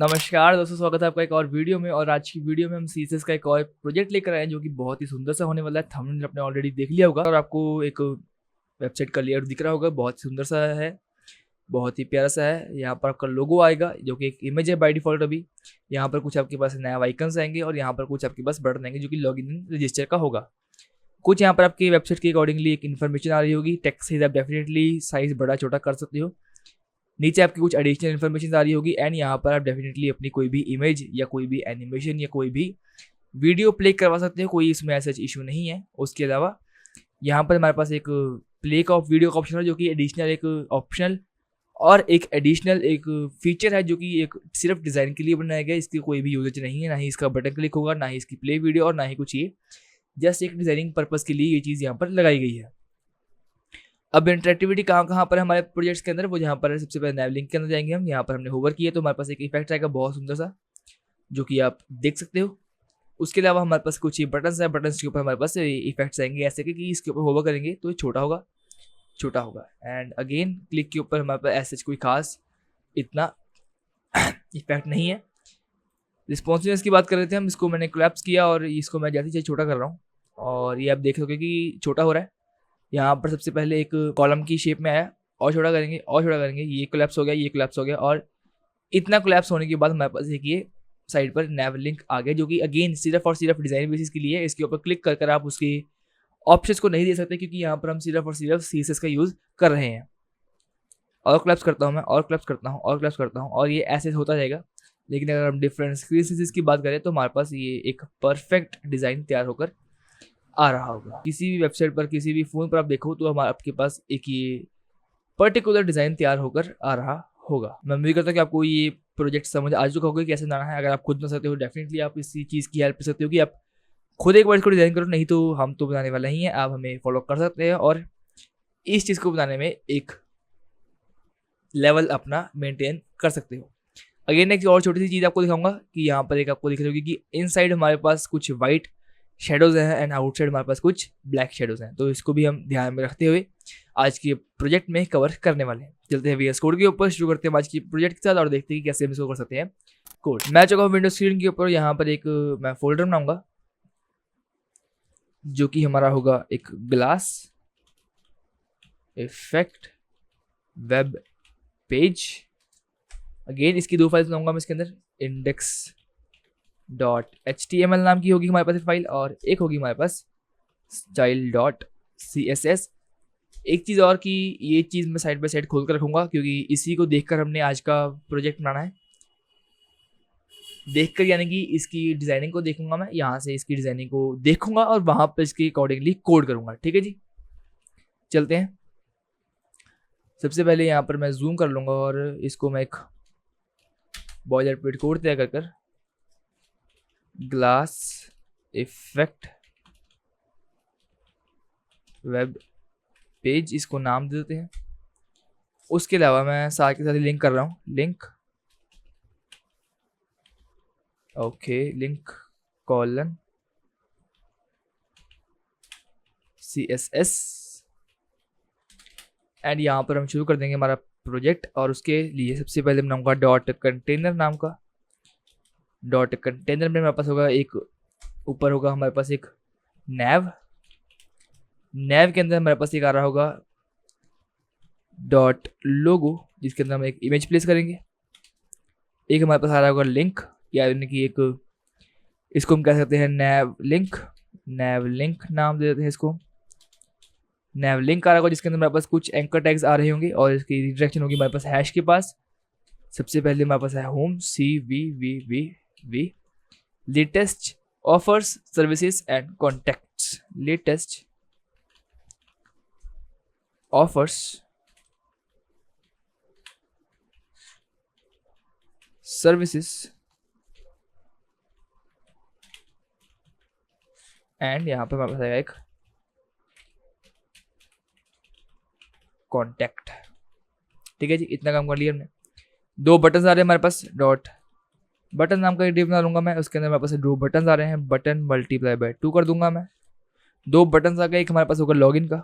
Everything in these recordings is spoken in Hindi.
नमस्कार दोस्तों, स्वागत है आपका एक और वीडियो में। और आज की वीडियो में हम सीएसएस का एक और प्रोजेक्ट लेकर आए हैं जो कि बहुत ही सुंदर सा होने वाला है। थंबनेल आपने ऑलरेडी देख लिया होगा और आपको एक वेबसाइट का लेआउट दिख रहा होगा। बहुत ही सुंदर सा है, बहुत ही प्यारा सा है। यहाँ पर आपका लोगो आएगा जो कि एक इमेज है बाय डिफॉल्ट। अभी यहाँ पर कुछ आपके पास नया आइकन्स आएंगे और यहाँ पर कुछ आपके पास बटन आएंगे जो कि लॉगिन रजिस्टर का होगा। कुछ यहाँ पर आपकी वेबसाइट के अकॉर्डिंगली एक इन्फॉर्मेशन आ रही होगी। टेक्स्ट साइज आप डेफिनेटली साइज बड़ा छोटा कर सकते हो। नीचे आपकी कुछ एडिशनल इन्फॉर्मेशन आ रही होगी एंड यहाँ पर आप डेफिनेटली अपनी कोई भी इमेज या कोई भी एनिमेशन या कोई भी वीडियो प्ले करवा सकते हो। कोई इसमें ऐसा इशू नहीं है। उसके अलावा यहाँ पर हमारे पास एक प्ले का वीडियो का ऑप्शन है जो कि एडिशनल एक ऑप्शनल और एक एडिशनल एक फीचर है जो कि एक सिर्फ डिज़ाइन के लिए बनाया गया है। इसकी कोई भी यूजेज नहीं है, ना ही इसका बटन क्लिक होगा, ना ही इसकी प्ले वीडियो और ना ही कुछ। ये जस्ट एक डिज़ाइनिंग पर्पज़ के लिए ये चीज़ यहाँ पर लगाई गई है। अब इंटरेक्टिविटी कहाँ कहाँ पर हमारे प्रोजेक्ट्स के अंदर, वो यहाँ पर सबसे पहले नैव लिंक के अंदर जाएंगे हम। यहाँ पर हमने होवर किया तो हमारे पास एक इफेक्ट आएगा बहुत सुंदर सा जो कि आप देख सकते हो। उसके अलावा हमारे पास कुछ बटन्स हैं। बटन्स के ऊपर हमारे पास इफेक्ट्स आएंगे ऐसे कि इसके ऊपर होवर करेंगे तो ये छोटा होगा, छोटा होगा। एंड अगेन क्लिक के ऊपर हमारे पास ऐसे कोई खास इतना इफेक्ट नहीं है। रिस्पॉन्सिवनेस की बात कर रहे थे हम, इसको मैंने कोलैप्स किया और इसको मैं जैसे जैसे छोटा कर रहा हूँ और ये आप देख सकोगे कि छोटा हो रहा है। यहाँ पर सबसे पहले एक कॉलम की शेप में आया और छोटा करेंगे और छोटा करेंगे, ये कोलैप्स हो गया, ये कोलैप्स हो गया। और इतना कोलैप्स होने के बाद हमारे पास एक ये साइड पर नैव लिंक आ गया जो कि अगेन सिर्फ और सिर्फ डिज़ाइन बेसिस के लिए है। इसके ऊपर क्लिक कर कर आप उसके ऑप्शंस को नहीं दे सकते क्योंकि यहाँ पर हम सिर्फ और सिर्फ सीएसएस का यूज़ कर रहे हैं। और कोलैप्स करता हूँ मैं, और कोलैप्स करता हूँ, और कोलैप्स करता हूँ, और ये ऐसे होता जाएगा। लेकिन अगर हम डिफरेंट स्क्रीन साइजेस की बात करें तो हमारे पास ये एक परफेक्ट डिज़ाइन तैयार होकर आ रहा होगा। किसी भी वेबसाइट पर, किसी भी फ़ोन पर आप देखो तो हमारे आपके पास एक ये पर्टिकुलर डिज़ाइन तैयार होकर आ रहा होगा। मैं उम्मीद करता हूँ कि आपको ये प्रोजेक्ट समझ आ चुका होगा कि कैसे बनाना है। अगर आप खुद बना सकते हो डेफिनेटली आप इसी चीज़ की हेल्प कर सकते हो कि आप खुद एक बार इसको डिज़ाइन करो, नहीं तो हम तो बनाने वाला ही है। आप हमें फॉलो कर सकते हैं और इस चीज़ को बनाने में एक लेवल अपना मेंटेन कर सकते हो। अगेन एक और छोटी सी चीज़ आपको दिखाऊंगा कि यहाँ पर एक आपको दिख रही होगी कि इनसाइड हमारे पास कुछ वाइट शेडोज़ हैं एंड आउटसाइड हमारे पास कुछ ब्लैक शेडोज़ हैं। तो इसको भी हम ध्यान में रखते हुए आज के प्रोजेक्ट में कवर करने वाले हैं। चलते हैं वीएस कोड के ऊपर, शुरू करते हैं आज की प्रोजेक्ट के साथ और देखते हैं कि कैसे हम इसको कर सकते हैं कोड। मैं चुका हूँ विंडो स्क्रीन के ऊपर। यहाँ पर एक मैं फोल्डर बनाऊंगा जो कि हमारा होगा एक glass effect web page. Again इसकी दो फाइल्स बनाऊंगा मैं इसके अंदर। index.html नाम की होगी हमारे पास एक फाइल और एक होगी हमारे पास style.css। एक चीज़ और कि ये चीज़ मैं साइड बाय साइड खोल कर रखूँगा क्योंकि इसी को देखकर हमने आज का प्रोजेक्ट बनाना है। देखकर यानी कि इसकी डिज़ाइनिंग को देखूंगा मैं, यहाँ से इसकी डिज़ाइनिंग को देखूंगा और वहाँ पर इसके अकॉर्डिंगली कोड करूँगा। ठीक है जी, चलते हैं। सबसे पहले यहाँ पर मैं जूम कर लूँगा और इसको मैं एक बॉयलरप्लेट कोड तैयार कर ग्लास इफेक्ट वेब पेज इसको नाम दे देते हैं। उसके अलावा मैं साथ के साथ लिंक कर रहा हूँ, link okay, link colon CSS and यहाँ पर हम शुरू कर देंगे हमारा प्रोजेक्ट। और उसके लिए सबसे पहले बनाऊंगा डॉट कंटेनर नाम का। डॉट कंटेनर में हमारे पास होगा एक, ऊपर होगा हमारे पास एक नैव। नैव के अंदर हमारे पास एक आ रहा होगा डॉट लोगो जिसके अंदर हम एक इमेज प्लेस करेंगे। एक हमारे पास आ रहा होगा लिंक, यानी कि एक इसको हम कह सकते हैं नैव लिंक। नैव लिंक नाम दे देते हैं इसको। नैव लिंक आ रहा होगा जिसके अंदर हमारे पास कुछ एंकर टैग्स आ रहे होंगे और इसकी रिडायरेक्शन होगी हमारे पास हैश के पास। सबसे पहले हमारे पास है home CVVVV, latest offers services and contacts. Latest offers services and यहाँ पर हमारे पास आएगा एक कॉन्टैक्ट। ठीक है जी, इतना काम कर लिया हमने। दो बटन आ रहे हैं हमारे पास, डॉट बटन नाम का एक डिव बना लूंगा मैं। उसके अंदर हमारे पास दो बटन आ रहे हैं, बटन मल्टीप्लाई बाय 2 कर दूंगा मैं। दो बटन आ गए, एक हमारे पास होगा लॉगिन का,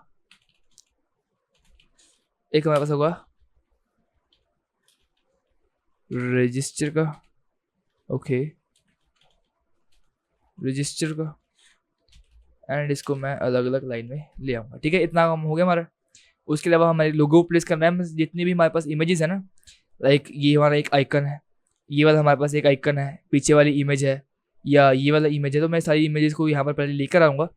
एक हमारे पास होगा रजिस्टर का। ओके, रजिस्टर का, एंड इसको मैं अलग अलग लाइन में ले आऊँगा। ठीक है, इतना काम हो गया हमारा। उसके अलावा हमारे लोगो प्लेस करना है। जितनी भी हमारे पास इमेजेस है ना, लाइक ये हमारा एक आइकन है, ये वाला हमारे पास एक आइकन है, पीछे वाली इमेज है, या ये वाला इमेज है, तो मैं सारी इमेजेस को यहाँ पर पहले लेकर आऊँगा।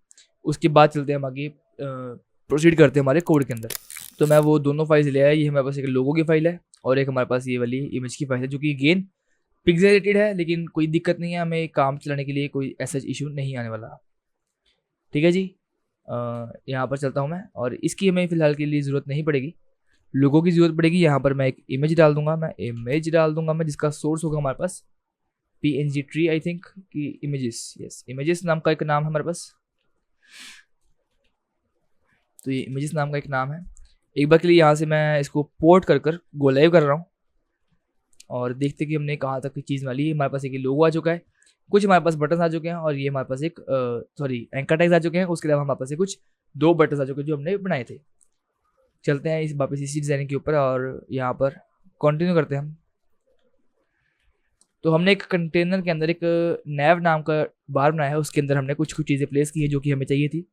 उसके बाद चलते हैं हम आगे, प्रोसीड करते हैं हमारे कोड के अंदर। तो मैं वो दोनों फाइल्स ले आया। ये हमारे पास एक लोगो की फाइल है और एक हमारे पास ये वाली इमेज की फाइल है, जो कि गेन पिक्सेलेटेड है, लेकिन कोई दिक्कत नहीं है, हमें काम चलाने के लिए कोई ऐसा इशू नहीं आने वाला। ठीक है जी, यहाँ पर चलता हूँ मैं, और इसकी हमें फ़िलहाल के लिए ज़रूरत नहीं पड़ेगी, लोगों की ज़रूरत पड़ेगी। यहाँ पर मैं एक इमेज डाल दूंगा, मैं जिसका सोर्स होगा हमारे पास PNG ट्री, आई थिंक कि इमेजेस, यस, इमेजेस नाम का एक नाम है हमारे पास। तो ये इमेजेस नाम का एक नाम है। एक बार के लिए यहाँ से मैं इसको पोर्ट कर गो लाइव कर रहा हूँ, और देखते कि हमने कहाँ तक की चीज़ वाली है। हमारे पास एक लोगो आ चुका है, कुछ हमारे पास बटन आ चुके हैं, और ये हमारे पास एक एंकर टैग्स आ चुके हैं। उसके अलावा हमारे पास कुछ 2 बटन आ चुके हैं जो हमने बनाए थे। चलते हैं वापस इसी डिज़ाइनिंग के ऊपर, और यहाँ पर कंटिन्यू करते हैं हम। तो हमने एक कंटेनर के अंदर एक नैव नाम का बार बनाया है, उसके अंदर हमने कुछ चीज़ें प्लेस की है जो कि हमें चाहिए थी।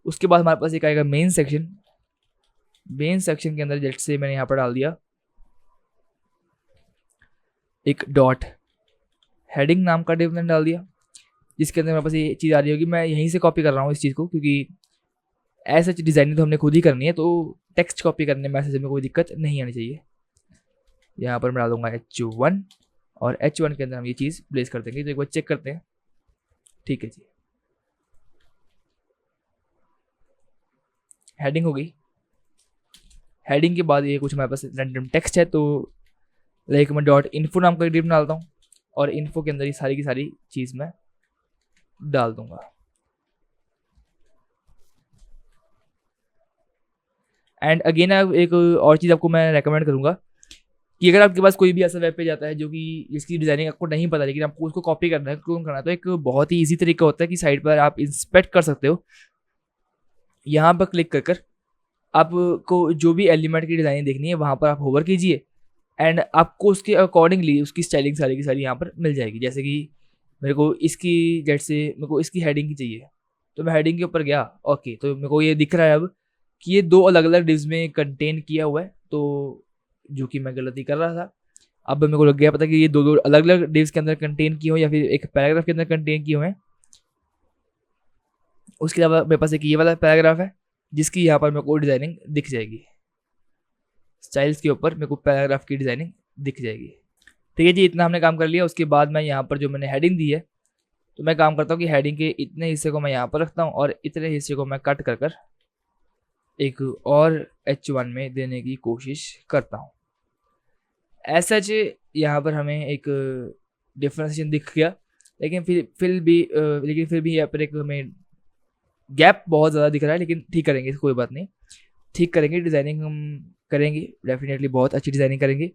उसके बाद हमारे पास एक आएगा मेन सेक्शन। मेन सेक्शन के अंदर जैसे मैंने यहाँ पर डाल दिया एक डॉट हेडिंग नाम का डिव डाल दिया, जिसके अंदर मेरे पास ये चीज़ आ रही होगी। मैं यहीं से कॉपी कर रहा हूँ इस चीज़ को, क्योंकि ऐसा डिज़ाइनिंग तो हमने खुद ही करनी है, तो टेक्स्ट कॉपी करने में ऐसे में कोई दिक्कत नहीं आनी चाहिए। यहाँ पर मैं डालूंगा H1, और H1 के अंदर हम ये चीज़ प्लेस कर देंगे। तो एक बार चेक करते हैं। ठीक है जी, हेडिंग हो गई। हेडिंग के बाद ये कुछ हमारे पास रैंडम टेक्स्ट है, तो लाइक मैं डॉट इन्फो नाम का डिव डालता हूँ, और इन्फो के अंदर ये सारी की सारी चीज़ मैं डाल दूंगा। एंड अगेन एक और चीज़ आपको मैं रेकमेंड करूँगा कि अगर आपके पास कोई भी ऐसा वेब पेज आता है जो कि जिसकी डिज़ाइनिंग आपको नहीं पता, लेकिन आपको उसको कॉपी करना है, क्लोन करना है, तो एक बहुत ही ईजी तरीका होता है कि साइड पर आप इंस्पेक्ट कर सकते हो। यहाँ पर क्लिक कर आपको जो भी एलिमेंट की डिज़ाइनिंग देखनी है वहाँ पर आप होवर कीजिए, एंड आपको उसके अकॉर्डिंगली उसकी स्टाइलिंग सारी की सारी यहाँ पर मिल जाएगी। जैसे कि मेरे को इसकी हेडिंग की चाहिए, तो मैं हेडिंग के ऊपर गया। ओके, तो मेरे को ये दिख रहा है अब कि ये 2 अलग अलग डिव्स में कंटेन किया हुआ है, तो जो कि मैं गलती कर रहा था। अब मेरे को लग गया पता कि ये 2 अलग अलग डिव्स के अंदर कंटेन किए हुए, या फिर एक पैराग्राफ के अंदर कंटेन किए हुए हैं। उसके अलावा मेरे पास एक ये वाला पैराग्राफ है, जिसकी यहाँ पर मेरे को डिज़ाइनिंग दिख जाएगी। स्टाइल्स के ऊपर मेरे को पैराग्राफ की डिज़ाइनिंग दिख जाएगी। ठीक है जी, इतना हमने काम कर लिया। उसके बाद मैं यहाँ पर जो मैंने हेडिंग दी है, तो मैं काम करता हूँ कि हेडिंग के इतने हिस्से को मैं यहाँ पर रखता हूँ, और इतने हिस्से को मैं कट कर एक और H1 में देने की कोशिश करता हूँ। ऐसा यहाँ पर हमें एक डिफ्रेंशिएशन दिख गया, लेकिन फिर भी यहाँ पर एक हमें गैप बहुत ज़्यादा दिख रहा है, लेकिन ठीक करेंगे, कोई बात नहीं, ठीक करेंगे। डिज़ाइनिंग हम करेंगे, डेफिनेटली बहुत अच्छी डिज़ाइनिंग करेंगे।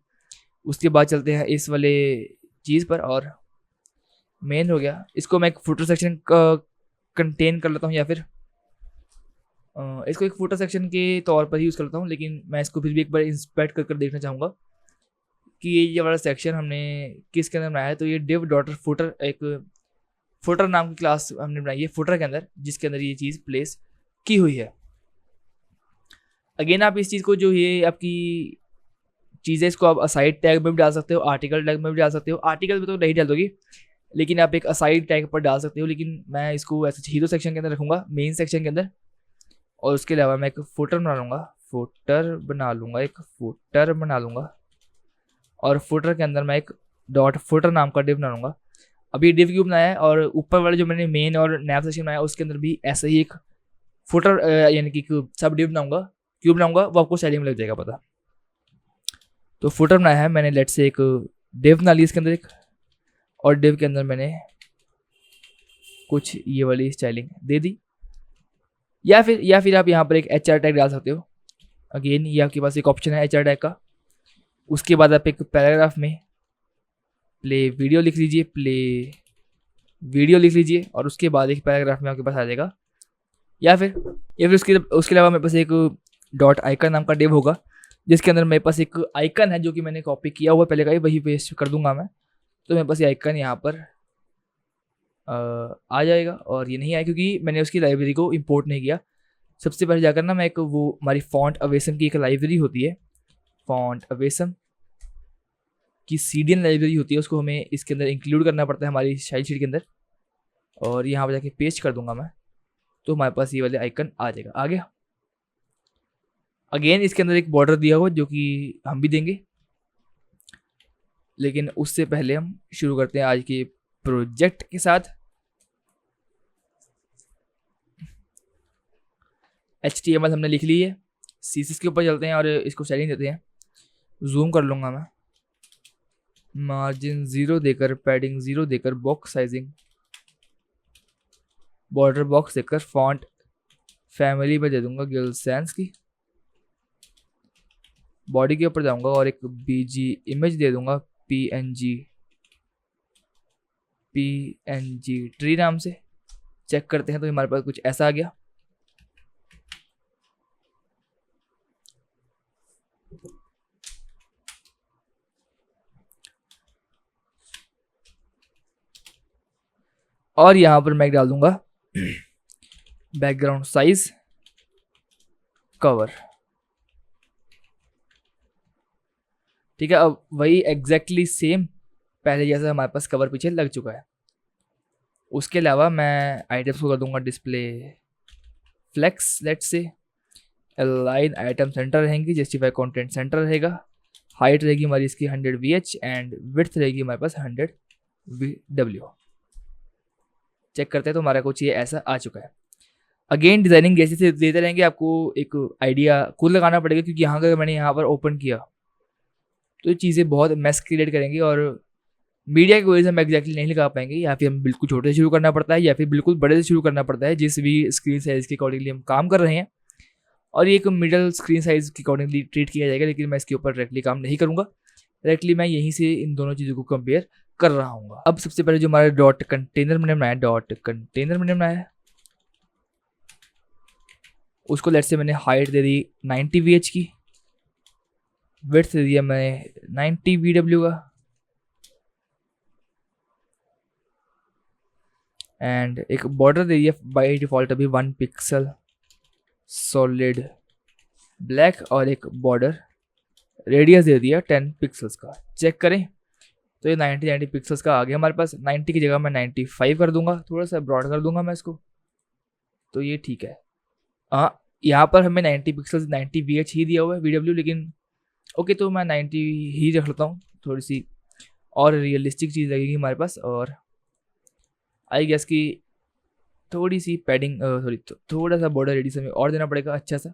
उसके बाद चलते हैं इस वाले चीज़ पर, और मेन हो गया। इसको मैं एक फुटर सेक्शन कंटेन कर लेता हूँ, या फिर इसको एक फुटर सेक्शन के तौर पर ही यूज़ करता हूँ, लेकिन मैं इसको फिर भी एक बार इंस्पेक्ट कर देखना चाहूँगा कि ये वाला सेक्शन हमने किसके अंदर बनाया है। तो ये डिव डॉटर फुटर, एक फुटर नाम की क्लास हमने बनाई है फुटर के अंदर, जिसके अंदर ये चीज़ प्लेस की हुई है। अगेन आप इस चीज़ को, जो ये आपकी चीज़ है, इसको आप असाइड टैग में भी डाल सकते हो, आर्टिकल टैग में भी डाल सकते हो। आर्टिकल में तो नहीं डाल दोगी, लेकिन आप एक असाइड टैग पर डाल सकते हो। लेकिन मैं इसको ऐसे हीरो सेक्शन के अंदर रखूँगा, मेन सेक्शन के अंदर। और उसके अलावा मैं एक फुटर बना लूँगा, और फुटर के अंदर मैं एक डॉट फुटर नाम का डिव बना लूँगा। अभी डिव क्यों बनाया है, और ऊपर वाले जो मैंने मेन और नैव सेक्शन बनाया उसके अंदर भी ऐसा ही एक फुटर यानी कि सब डिव बनाऊँगा। क्यों बनाऊँगा वो आपको स्टाइलिंग में लग जाएगा पता। तो फुटर बनाया है मैंने, लेट से एक डिव बना ली इसके अंदर एक, और डिव के अंदर मैंने कुछ ये वाली स्टाइलिंग दे दी। या फिर आप यहाँ पर एक HR टैग डाल सकते हो। अगेन ये आपके पास एक ऑप्शन है HR टैग का। उसके बाद आप एक पैराग्राफ में प्ले वीडियो लिख लीजिए, और उसके बाद एक पैराग्राफ में आपके पास आ जाएगा। या फिर उसके अलावा मेरे पास एक डॉट आइकन नाम का डिव होगा, जिसके अंदर मेरे पास एक आइकन है जो कि मैंने कॉपी किया हुआ पहले का ही, वही पेस्ट कर दूंगा मैं। तो मेरे पास ये आइकन यहाँ पर आ जाएगा, और ये नहीं आया क्योंकि मैंने उसकी लाइब्रेरी को इंपोर्ट नहीं किया। सबसे पहले जाकर ना मैं एक वो हमारी फॉन्ट अवेसम की एक लाइब्रेरी होती है, फॉन्ट अवेसम की सीडीएन लाइब्रेरी होती है, उसको हमें इसके अंदर इंक्लूड करना पड़ता है हमारी स्टाइल शीट के अंदर, और यहाँ पर जाके पेस्ट कर दूंगा मैं, तो हमारे पास ये वाले आइकन आ जाएगा। आ गया। अगेन इसके अंदर एक बॉर्डर दिया हुआ जो कि हम भी देंगे, लेकिन उससे पहले हम शुरू करते हैं आज के प्रोजेक्ट के साथ। HTML हमने लिख ली है, CSS के ऊपर चलते हैं और इसको स्टाइलिंग देते हैं। जूम कर लूँगा मैं, मार्जिन 0 देकर, पैडिंग 0 देकर, बॉक्स साइजिंग, बॉर्डर बॉक्स देकर, फॉन्ट फैमिली में दे दूंगा गिल्सेंस की, बॉडी के ऊपर जाऊंगा और एक BG इमेज दे दूंगा PNG ट्री नाम से। चेक करते हैं तो हमारे पास कुछ ऐसा आ गया। और यहाँ पर मैं डाल दूंगा बैकग्राउंड साइज कवर। ठीक है, अब वही एग्जैक्टली सेम पहले जैसा हमारे पास कवर पीछे लग चुका है। उसके अलावा मैं आइटम्स को कर दूंगा डिस्प्ले फ्लेक्स, लेट्स से अलाइन आइटम सेंटर रहेंगी, जस्टिफाई कंटेंट सेंटर रहेगा, हाइट रहेगी हमारी इसकी 100 VH एंड विड्थ रहेगी हमारे पास 100 VW। चेक करते हैं तो हमारा कुछ ये ऐसा आ चुका है। अगेन डिजाइनिंग जैसे से देते रहेंगे, आपको एक आइडिया खुद लगाना पड़ेगा, क्योंकि यहाँ का मैंने यहाँ पर ओपन किया तो ये चीज़ें बहुत मेस क्रिएट करेंगी और मीडिया की वजह से हम एग्जैक्टली नहीं लगा पाएंगे, या फिर हम बिल्कुल छोटे से शुरू करना पड़ता है या फिर बिल्कुल बड़े से शुरू करना पड़ता है, जिस भी स्क्रीन साइज़ के अकॉर्डिंगली हम काम कर रहे हैं। और ये एक मिडल स्क्रीन साइज़ के अकॉर्डिंगली ट्रीट किया जाएगा, लेकिन मैं इसके ऊपर डायरेक्टली काम नहीं करूँगा। डायरेक्टली मैं यहीं से इन दोनों चीज़ों को कंपेयर कर रहा हूँ। अब सबसे पहले जो हमारा डॉट कंटेनर मैंने बनाया, उसको लेट्स से मैंने हाइट दे दी 90 VH की, विड्थ दे दिया मैंने 90 VW का, एंड एक बॉर्डर दे दिया बाय डिफॉल्ट अभी 1 पिक्सल सॉलिड ब्लैक, और एक बॉर्डर रेडियस दे दिया 10 पिक्सल्स का। चेक करें तो ये 90 पिक्सल्स का आ गया हमारे पास। 90 की जगह मैं 95 कर दूंगा, थोड़ा सा ब्रॉड कर दूंगा मैं इसको, तो ये ठीक है। हाँ, यहाँ पर हमें 90 पिक्सल्स 90 VH ही दिया हुआ है VW, लेकिन ओके तो मैं 90 ही रख लेता हूँ, थोड़ी सी और रियलिस्टिक चीज़ लगेगी हमारे पास। और आई गेस कि थोड़ी सी पैडिंग थोड़ा सा बॉर्डर रेडियस हमें और देना पड़ेगा अच्छा सा,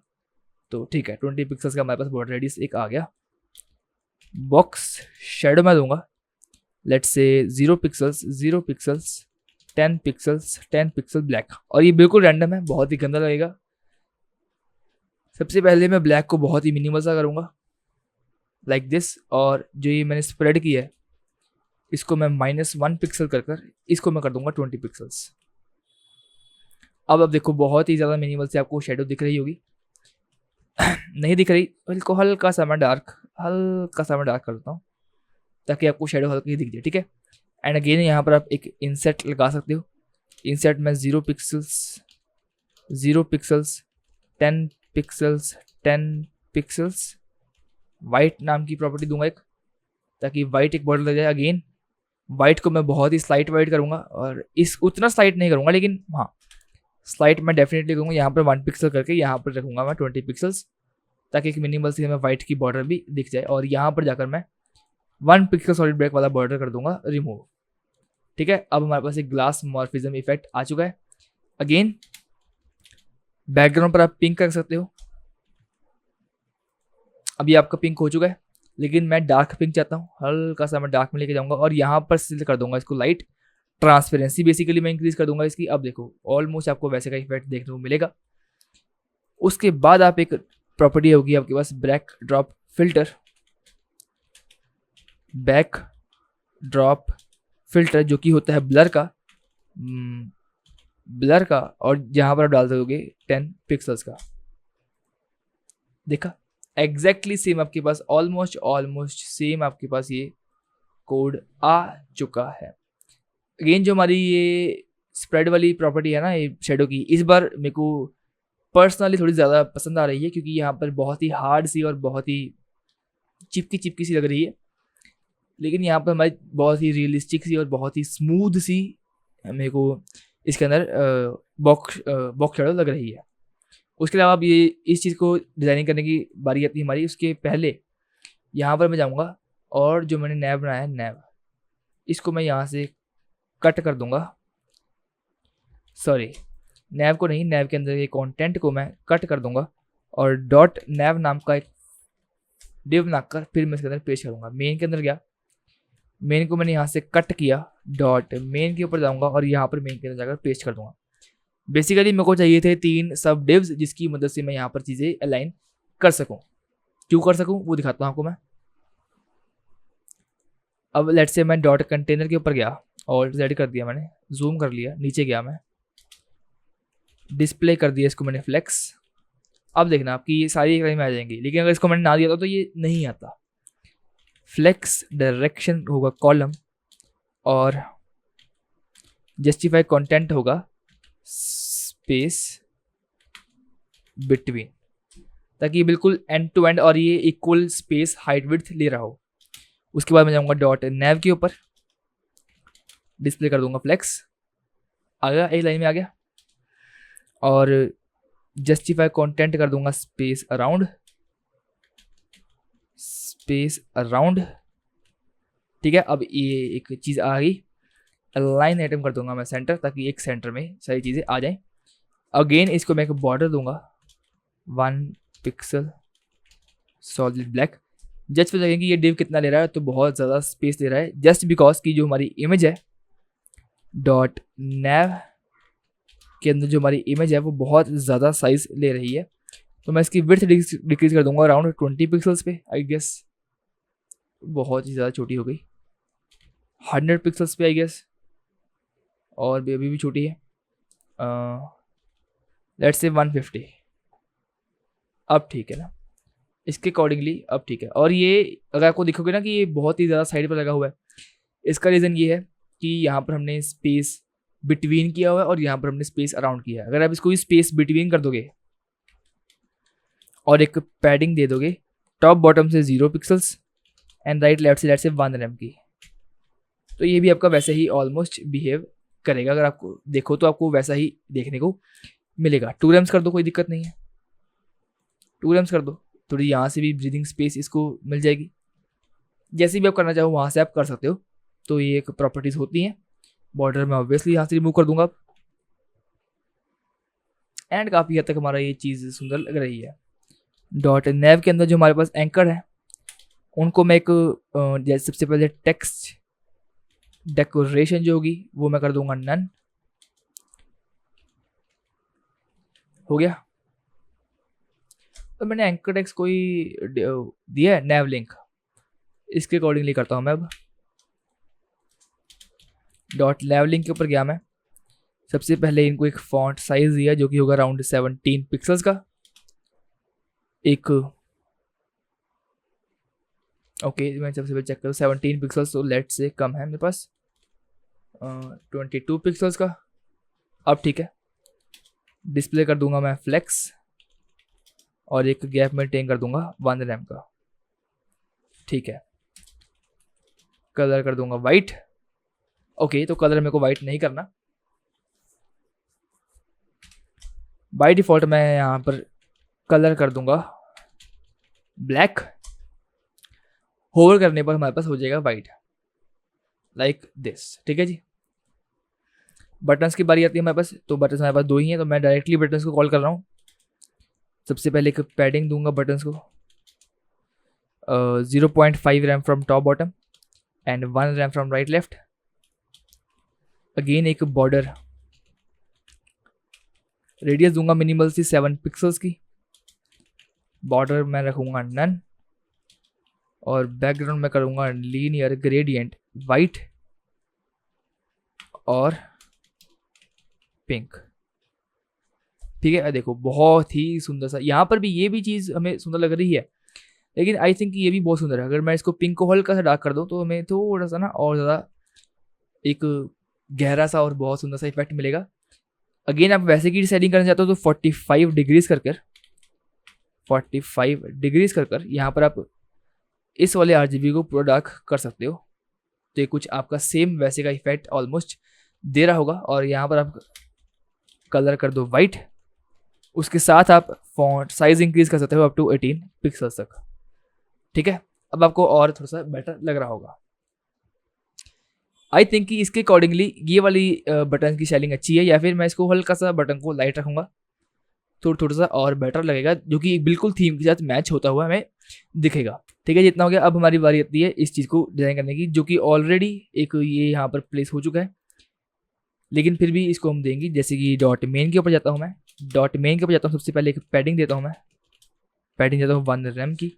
तो ठीक है 20 पिक्सल्स का हमारे पास बॉर्डर रेडियस एक आ गया। बॉक्स शेडो में दूंगा let's say 0 pixels 10 pixels 10 pixel black, और ये बिल्कुल रैंडम है, बहुत ही गंदा लगेगा। सबसे पहले मैं ब्लैक को बहुत ही मिनिमल सा करूँगा लाइक दिस, और जो ये मैंने स्प्रेड किया है इसको मैं -1 पिक्सल कर इसको मैं कर दूंगा 20 पिक्सल्स। अब देखो बहुत ही ज़्यादा मिनिमल से आपको शेडो दिख रही होगी नहीं दिख रही, इसको हल्का सा मैं डार्क कर देता हूँ ताकि आपको शेडो हल्की दिख जाए। ठीक है, एंड अगेन यहाँ पर आप एक इंसेट लगा सकते हो। इंसेट में 0 पिक्सल्स 10 पिक्सल्स 10 पिक्सल्स वाइट नाम की प्रॉपर्टी दूंगा एक, ताकि वाइट एक बॉर्डर लग जाए। अगेन वाइट को मैं बहुत ही स्लाइट वाइट करूँगा, और इस उतना स्लाइट नहीं करूँगा, लेकिन हाँ स्लाइट मैं डेफिनेटली करूँगा। यहाँ पर 1 पिक्सल करके यहाँ पर रखूँगा मैं 20 पिक्सल्स, ताकि एक मिनिमल से हमें वाइट की बॉर्डर भी दिख जाए। और यहाँ पर जाकर मैं 1 पिक्सल सॉलिड ब्लैक वाला बॉर्डर कर दूंगा रिमूव। ठीक है, अब हमारे पास एक ग्लास मॉर्फिज्म इफेक्ट आ चुका है। अगेन बैकग्राउंड पर आप पिंक कर सकते हो, अभी आपका पिंक हो चुका है, लेकिन मैं डार्क पिंक चाहता हूँ, हल्का सा मैं डार्क में लेके जाऊँगा और यहाँ पर सिलेक्ट कर दूंगा इसको लाइट। ट्रांसपेरेंसी बेसिकली मैं इंक्रीज कर दूंगा इसकी। अब देखो ऑलमोस्ट आपको वैसे का इफेक्ट देखने को मिलेगा। उसके बाद आप एक प्रॉपर्टी होगी आपके पास बैक ड्रॉप फिल्टर, जो कि होता है ब्लर का, और जहाँ पर आप डाल दोगे 10 पिक्सल्स का। देखा एग्जैक्टली सेम आपके पास ऑलमोस्ट सेम आपके पास ये कोड आ चुका है। अगेन जो हमारी ये स्प्रेड वाली प्रॉपर्टी है ना ये शेडो की, इस बार मेरे को पर्सनली थोड़ी ज़्यादा पसंद आ रही है, क्योंकि यहाँ पर बहुत ही हार्ड सी और बहुत ही चिपकी सी लग रही है, लेकिन यहाँ पर हमारी बहुत ही रियलिस्टिक सी और बहुत ही स्मूथ सी मेरे को इसके अंदर बॉक्स शेडो लग रही है। उसके अलावा अब ये इस चीज़ को डिज़ाइनिंग करने की बारी आती है हमारी। उसके पहले यहाँ पर मैं जाऊँगा और जो मैंने नैव बनाया है नैव, इसको मैं यहाँ से कट कर दूँगा। सॉरी, नैव को नहीं, नैव के अंदर के कंटेंट को मैं कट कर दूँगा और डॉट नैव नाम का एक डिव बनाकर फिर मैं इसके अंदर पेश करूँगा। मेन के अंदर गया, मेन को मैंने यहाँ से कट किया, डॉट मेन के ऊपर जाऊँगा और यहाँ पर मेन के अंदर जाकर पेस्ट कर दूँगा। बेसिकली मेरे को चाहिए थे 3 सब डिव्स, जिसकी मदद से मैं यहाँ पर चीज़ें अलाइन कर सकूँ। क्यों कर सकूँ वो दिखाता हूँ आपको मैं। अब लेट्स से मैं डॉट कंटेनर के ऊपर गया और Z कर दिया मैंने, जूम कर लिया, नीचे गया मैं, डिस्प्ले कर दिया इसको मैंने फ्लेक्स। अब देखना आपकी ये सारी एक लाइन में आ जाएंगी, लेकिन अगर इसको मैंने ना दिया तो ये नहीं आता। फ्लेक्स डायरेक्शन होगा कॉलम और जस्टिफाई कंटेंट होगा स्पेस बिटवीन, ताकि बिल्कुल एंड टू एंड और ये इक्वल स्पेस हाइट विड्थ ले रहा हो। उसके बाद मैं जाऊँगा डॉट नैव के ऊपर, डिस्प्ले कर दूंगा फ्लेक्स, आ गया, एक लाइन में आ गया, और जस्टिफाई कंटेंट कर दूंगा स्पेस अराउंड। ठीक है, अब ये एक चीज़ आ गई, लाइन आइटम कर दूंगा मैं सेंटर, ताकि एक सेंटर में सारी चीज़ें आ जाएं। अगेन इसको मैं एक बॉर्डर दूंगा 1 पिक्सल सॉलिड ब्लैक। जस्ट फिर देखेंगे ये डिव कितना ले रहा है, तो बहुत ज़्यादा स्पेस ले रहा है, जस्ट बिकॉज की जो हमारी इमेज है डॉट नैव के अंदर जो हमारी इमेज है वो बहुत ज़्यादा साइज ले रही है। तो मैं इसकी विड्थ डिक्रीज कर दूंगा अराउंड 20 पिक्सल्स पे, आई गेस बहुत ही ज़्यादा छोटी हो गई, 100 पिक्सल्स पे आई गेस, और भी अभी भी छोटी है, लेट्स से 150। अब ठीक है ना, इसके अकॉर्डिंगली अब ठीक है। और ये अगर आपको दिखोगे ना कि ये बहुत ही ज़्यादा साइड पर लगा हुआ है, इसका रीज़न ये है कि यहाँ पर हमने स्पेस बिटवीन किया हुआ है और यहाँ पर हमने स्पेस अराउंड किया है। अगर आप इसको स्पेस बिटवीन कर दोगे और एक पैडिंग दे दोगे टॉप बॉटम से 0 पिक्सल्स एंड राइट लेफ्ट से लेफ्ट से 1 mm की, तो ये भी आपका वैसे ही ऑलमोस्ट बिहेव करेगा। अगर आपको देखो तो आपको वैसा ही देखने को मिलेगा। 2 rams कर दो, कोई दिक्कत नहीं है, 2 rams कर दो, थोड़ी यहाँ से भी ब्रीदिंग स्पेस इसको मिल जाएगी। जैसे भी आप करना चाहो वहाँ से आप कर सकते हो। तो ये एक प्रॉपर्टीज़ होती हैं। बॉर्डर में ऑब्वियसली यहाँ से रिमूव कर दूंगा एंड काफ़ी हद तक हमारा ये चीज़ सुंदर लग रही है। डॉट नैव के अंदर जो हमारे पास एंकर है उनको मैं एक जैसे सबसे पहले टेक्स्ट डेकोरेशन जो होगी वो मैं कर दूंगा नन, हो गया। तो मैंने एंकर टेक्स्ट कोई दिया है नैव लिंक, इसके अकॉर्डिंगली करता हूँ मैं। अब डॉट नैव लिंक के ऊपर गया मैं, सबसे पहले इनको एक फॉन्ट साइज दिया जो कि होगा अराउंड 17 पिक्सल्स का। एक ओके मैं सबसे पहले चेक करूँ 17 पिक्सल्स, तो लेट से कम है मेरे पास 22 पिक्सल्स का। अब ठीक है, डिस्प्ले कर दूंगा मैं फ्लेक्स और एक गैप मेंटेन कर दूंगा 1 rem का। ठीक है, कलर कर दूंगा वाइट। ओके तो कलर मेरे को वाइट नहीं करना, बाय डिफ़ॉल्ट मैं यहाँ पर कलर कर दूंगा ब्लैक। होवर करने पर हमारे पास हो जाएगा वाइट लाइक दिस। ठीक है जी, बटन्स की बारी आती है हमारे पास। तो बटन्स हमारे पास 2 ही हैं, तो मैं डायरेक्टली बटन्स को कॉल कर रहा हूँ। सबसे पहले एक पैडिंग दूंगा बटन्स को 0.5 rem from top bottom and 1 rem from right left. Again एक बॉर्डर रेडियस दूंगा मिनिमल सी 7 पिक्सल्स की। बॉर्डर मैं रखूंगा नन और बैकग्राउंड में करूंगा लीनियर ग्रेडियंट वाइट और पिंक। ठीक है, देखो बहुत ही सुंदर सा, यहाँ पर भी ये भी चीज़ हमें सुंदर लग रही है, लेकिन आई थिंक ये भी बहुत सुंदर है। अगर मैं इसको पिंक को हल्का सा डार्क कर दूँ तो हमें थोड़ा सा ना और ज़्यादा एक गहरा सा और बहुत सुंदर सा इफेक्ट मिलेगा। अगेन आप वैसे की सेटिंग करना चाहते हो तो 45 डिग्रीज कर 45 डिग्रीज कर यहाँ पर आप इस वाले RGB को पूरा डार्क कर सकते हो। तो ये कुछ आपका सेम वैसे का इफेक्ट ऑलमोस्ट दे रहा होगा। और यहाँ पर आप कलर कर दो वाइट, उसके साथ आप फॉन्ट साइज इंक्रीज कर सकते हो अप टू 18 पिक्सल तक। ठीक है, अब आपको और थोड़ा सा बेटर लग रहा होगा। आई थिंक कि इसके अकॉर्डिंगली ये वाली बटन की शेलिंग अच्छी है, या फिर मैं इसको हल्का सा बटन को लाइट रखूँगा तो थोड़ा सा और बेटर लगेगा, जो कि बिल्कुल थीम के साथ मैच होता हुआ हमें दिखेगा। ठीक है, जितना हो गया। अब हमारी बारी आती है इस चीज़ को डिज़ाइन करने की, जो कि ऑलरेडी एक ये यहाँ पर प्लेस हो चुका है, लेकिन फिर भी इसको हम देंगे। जैसे कि डॉट मेन के ऊपर जाता हूँ मैं, डॉट मेन के ऊपर जाता हूँ, सबसे पहले एक पैडिंग देता हूँ मैं, पैडिंग देता हूँ 1 रैम की।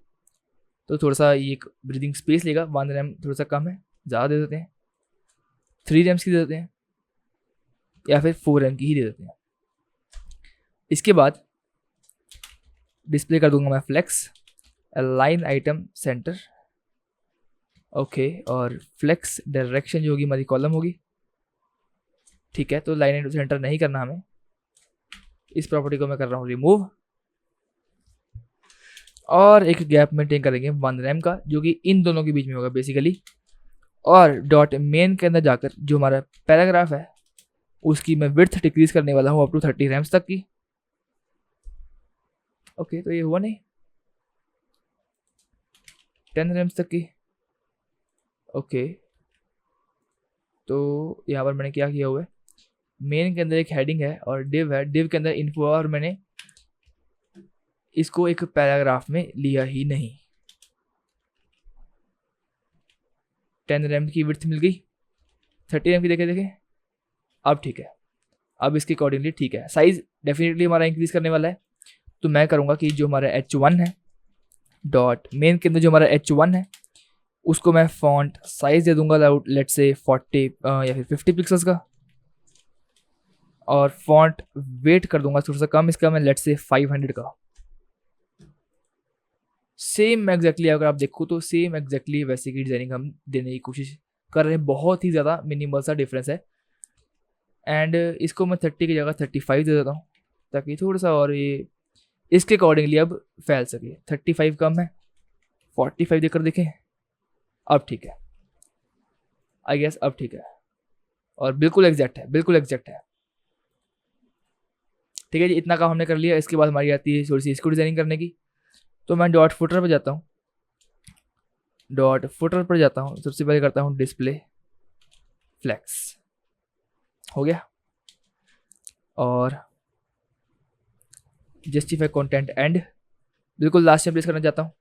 तो थोड़ा सा ये एक ब्रीदिंग स्पेस लेगा। 1 रैम थोड़ा सा कम है, ज़्यादा दे देते हैं, 3 रैम्स की दे देते हैं, या फिर 4 रैम की ही दे देते हैं। इसके बाद डिस्प्ले कर दूंगा मैं flex, align item centre, okay, और फ्लेक्स डायरेक्शन जो होगी हमारी कॉलम होगी। ठीक है, तो लाइन आइटम सेंटर नहीं करना हमें, इस प्रॉपर्टी को मैं कर रहा हूँ रिमूव। और एक गैप मेंटेन करेंगे 1 रैम का, जो कि इन दोनों के बीच में होगा बेसिकली। और डॉट मेन के अंदर जाकर जो हमारा पैराग्राफ है उसकी मैं विड्थ डिक्रीज करने वाला हूँ अप टू 30 रैम्स तक की। ओके, तो ये हुआ नहीं, 10 रैम्स तक की। ओके, तो यहाँ पर मैंने क्या किया हुआ है, मेन के अंदर एक हेडिंग है और डिव है, डिव के अंदर इन्फो, और मैंने इसको एक पैराग्राफ में लिया ही नहीं। 10 रैम की विड्थ मिल गई, 30 रैम की देखे अब ठीक है, अब इसके अकॉर्डिंगली ठीक है। साइज डेफिनेटली हमारा इंक्रीज करने वाला है, तो मैं करूँगा कि जो हमारा H1 है, डॉट मेन के अंदर जो हमारा H1 है उसको मैं फॉन्ट साइज दे दूंगा लेट्स से 40 या फिर 50 पिक्सल्स का, और फॉन्ट वेट कर दूंगा थोड़ा सा कम इसका, मैं लेट्स से 500 का। सेम एग्जैक्टली अगर आप देखो तो सेम एग्जैक्टली वैसे की डिजाइनिंग हम देने की कोशिश कर रहे हैं, बहुत ही ज़्यादा मिनिमल सा डिफरेंस है। एंड इसको मैं 30 की जगह 35 दे देता हूँ, ताकि थोड़ा सा और ये इसके अकॉर्डिंगली अब फैल सके। 35 कम है, 45 देकर देखें, अब ठीक है, आई गेस अब ठीक है, और बिल्कुल एग्जैक्ट है, बिल्कुल एग्जैक्ट है। ठीक है जी, इतना काम हमने कर लिया। इसके बाद हमारी आती है थोड़ी सी इसको डिजाइनिंग करने की। तो मैं डॉट फुटर पर जाता हूँ, डॉट फुटर पर जाता हूँ, सबसे पहले करता हूँ डिस्प्ले फ्लेक्स, हो गया। और जस्टिफाई कंटेंट एंड बिल्कुल लास्ट में प्लेस करना चाहता हूँ।